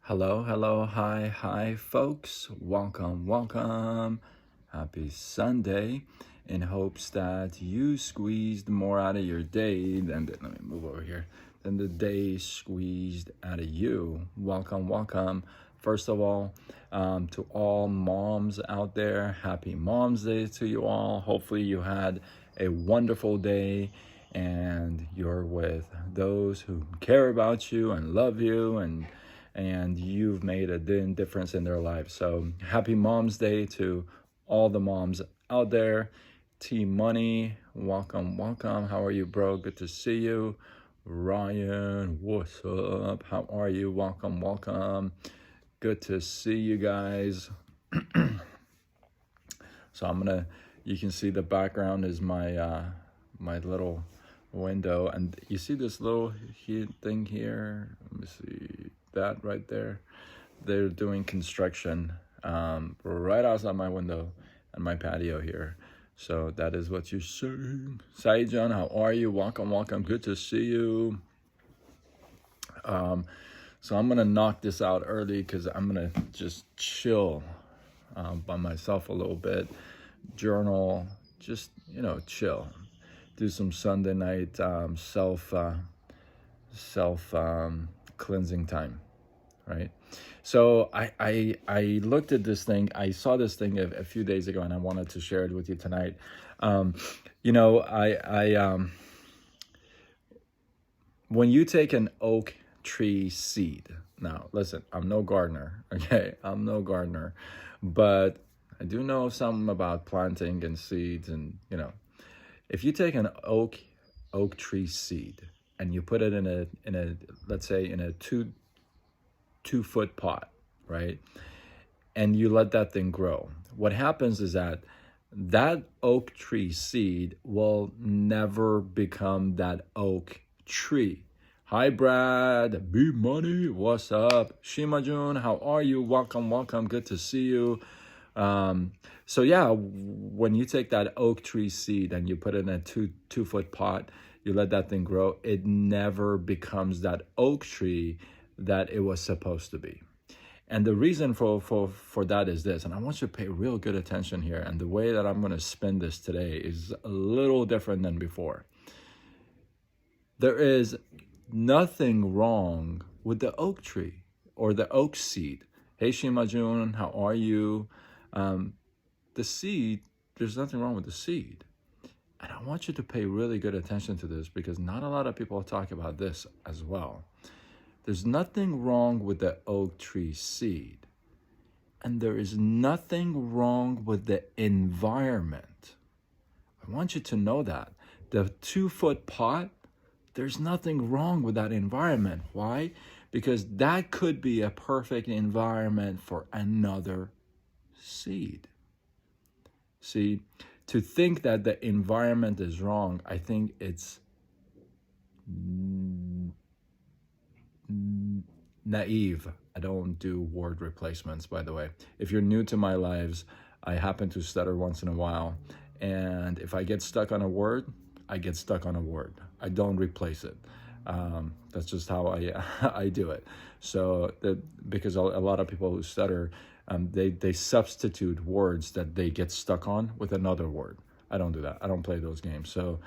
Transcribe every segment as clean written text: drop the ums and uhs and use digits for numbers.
Hello, hello, hi, folks. Welcome. Happy Sunday. In hopes that you squeezed more out of your day let me move over here, than the day squeezed out of you. Welcome. First of all, to all moms out there, happy Mom's Day to you all. Hopefully you had a wonderful day and you're with those who care about you and love you and you've made a difference in their lives. So happy Mom's Day to all the moms out there. T Money, welcome. How are you, bro? Good to see you. Ryan, what's up? How are you? Welcome. Good to see you guys. So you can see the background is my my little window, and you see this little thing here. Let me see that right there. They're doing construction right outside my window and my patio here. So that is what you're seeing. Saijan, how are you? Welcome. Good to see you. So I'm gonna knock this out early because I'm gonna just chill by myself a little bit, journal, just chill, do some Sunday night self cleansing time, right? So I looked at this thing. I saw this thing a few days ago, and I wanted to share it with you tonight. When you take an oak tree seed. Now, listen, I'm no gardener, okay? I'm no gardener, but I do know something about planting and seeds, and if you take an oak tree seed and you put it in a let's say in a two-foot pot, right? And you let that thing grow. What happens is that oak tree seed will never become that oak tree. Hi, Brad. B Money. What's up? Shima Jun, how are you? Welcome. Good to see you. So yeah, when you take that oak tree seed and you put it in a two-foot pot, you let that thing grow, it never becomes that oak tree that it was supposed to be. And the reason for that is this, and I want you to pay real good attention here, and the way that I'm going to spin this today is a little different than before. There is nothing wrong with the oak tree or the oak seed. Hey, Shima Jun, how are you? The seed, there's nothing wrong with the seed. And I want you to pay really good attention to this because not a lot of people talk about this as well. There's nothing wrong with the oak tree seed. And there is nothing wrong with the environment. I want you to know that. The 2-foot pot, there's nothing wrong with that environment. Why? Because that could be a perfect environment for another seed. See, to think that the environment is wrong, I think it's naive. I don't do word replacements, by the way. If you're new to my lives, I happen to stutter once in a while. And if I get stuck on a word, I get stuck on a word. I don't replace it. That's just how I do it. So because a lot of people who stutter, they substitute words that they get stuck on with another word. I don't do that. I don't play those games. So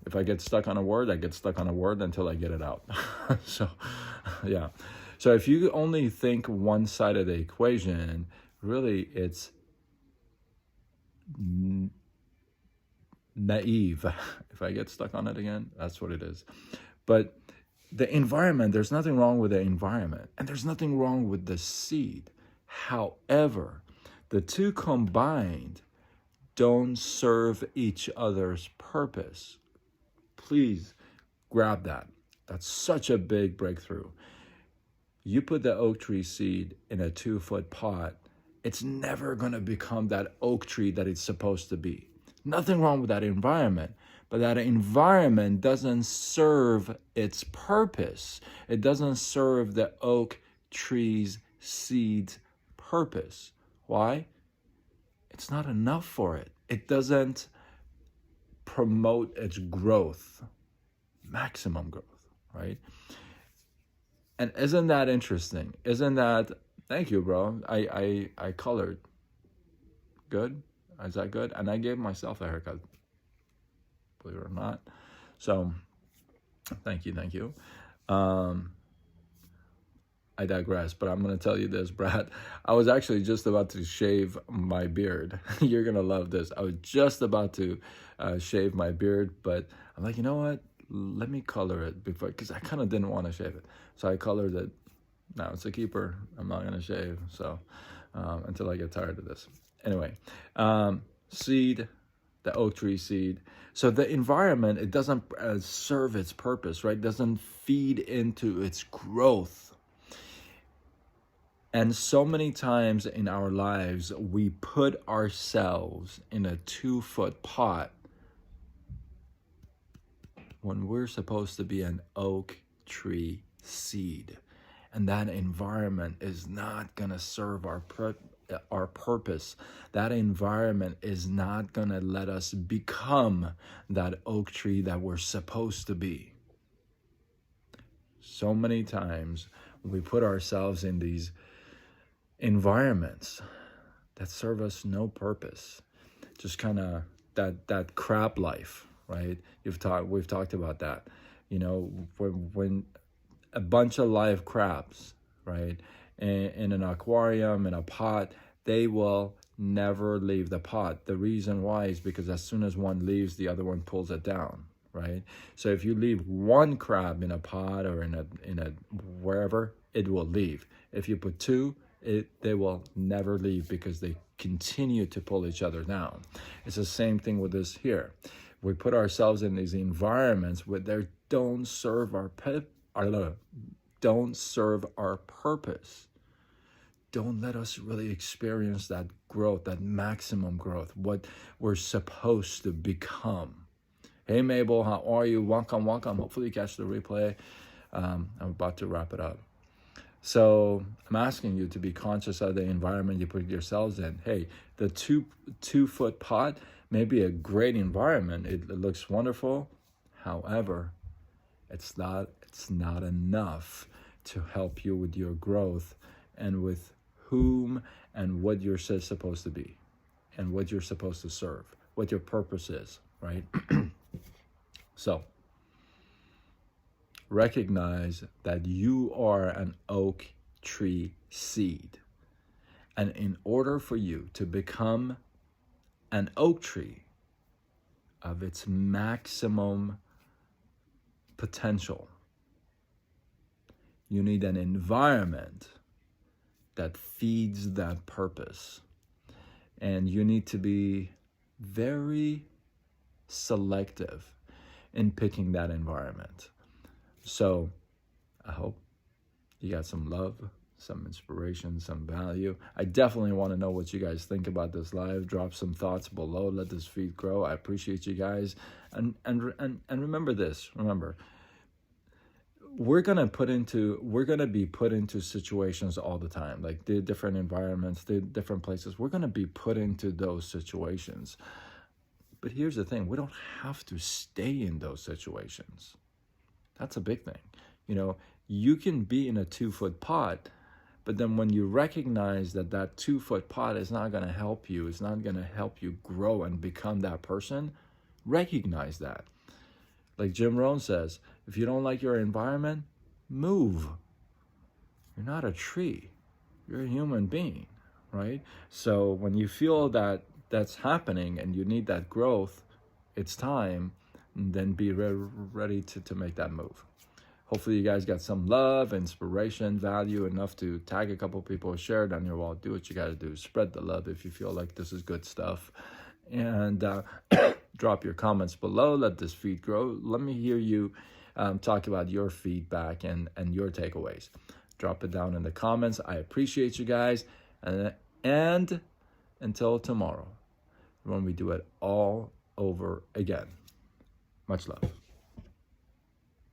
if I get stuck on a word, I get stuck on a word until I get it out. So yeah. So if you only think one side of the equation, really it's naive. If I get stuck on it again, that's what it is. But the environment, there's nothing wrong with the environment, and there's nothing wrong with the seed. However, the two combined don't serve each other's purpose. Please grab that. That's such a big breakthrough. You put the oak tree seed in a 2-foot pot, it's never going to become that oak tree that it's supposed to be. Nothing wrong with that environment, but that environment doesn't serve its purpose. It doesn't serve the oak tree's seed's purpose. Why? It's not enough for it. It doesn't promote its growth, maximum growth, right? And isn't that interesting? Isn't that, thank you, bro. I colored. Good? Is that good? And I gave myself a haircut, believe it or not. So, thank you, thank you. I digress, but I'm going to tell you this, Brad. I was actually just about to shave my beard. You're going to love this. I was just about to shave my beard, but I'm like, you know what? Let me color it before, because I kind of didn't want to shave it. So I colored it. Now it's a keeper. I'm not going to shave. So until I get tired of this. Anyway, seed, the oak tree seed. So the environment, it doesn't serve its purpose, right? It doesn't feed into its growth. And so many times in our lives, we put ourselves in a 2-foot pot when we're supposed to be an oak tree seed. And that environment is not going to serve our purpose. That environment is not going to let us become that oak tree that we're supposed to be. So many times we put ourselves in these environments that serve us no purpose, just kind of that crab life, right? We've talked about that, you know, when a bunch of live crabs, right, in an aquarium, in a pot, they will never leave the pot. The reason why is because as soon as one leaves, the other one pulls it down, right? So if you leave one crab in a pot or in a wherever, it will leave. If you put two, they will never leave because they continue to pull each other down. It's the same thing with this here. We put ourselves in these environments where they don't serve our purpose. Don't let us really experience that growth, that maximum growth, what we're supposed to become. Hey Mabel, how are you? Welcome. Hopefully you catch the replay. I'm about to wrap it up. So I'm asking you to be conscious of the environment you put yourselves in. Hey, the 2-foot pot may be a great environment. It looks wonderful. However, it's not enough to help you with your growth and with whom and what you're supposed to be and what you're supposed to serve, what your purpose is, right? So recognize that you are an oak tree seed. And in order for you to become an oak tree of its maximum potential, you need an environment that feeds that purpose. And you need to be very selective in picking that environment. So I hope you got some love, some inspiration, some value. I definitely want to know what you guys think about this live. Drop some thoughts below. Let this feed grow. I appreciate you guys. And remember this. Remember, we're gonna be put into situations all the time, like the different environments, the different places. We're gonna be put into those situations. But here's the thing: we don't have to stay in those situations. That's a big thing. You know, you can be in a 2-foot pot, but then when you recognize that 2-foot pot is not going to help you, it's not going to help you grow and become that person, recognize that. Like Jim Rohn says, if you don't like your environment, move. You're not a tree. You're a human being, right? So when you feel that that's happening and you need that growth, it's time. And then be ready to make that move. Hopefully you guys got some love, inspiration, value, enough to tag a couple people, share it on your wall, do what you got to do, spread the love if you feel like this is good stuff. And drop your comments below, let this feed grow. Let me hear you talk about your feedback and your takeaways. Drop it down in the comments. I appreciate you guys. And until tomorrow, when we do it all over again. Much love.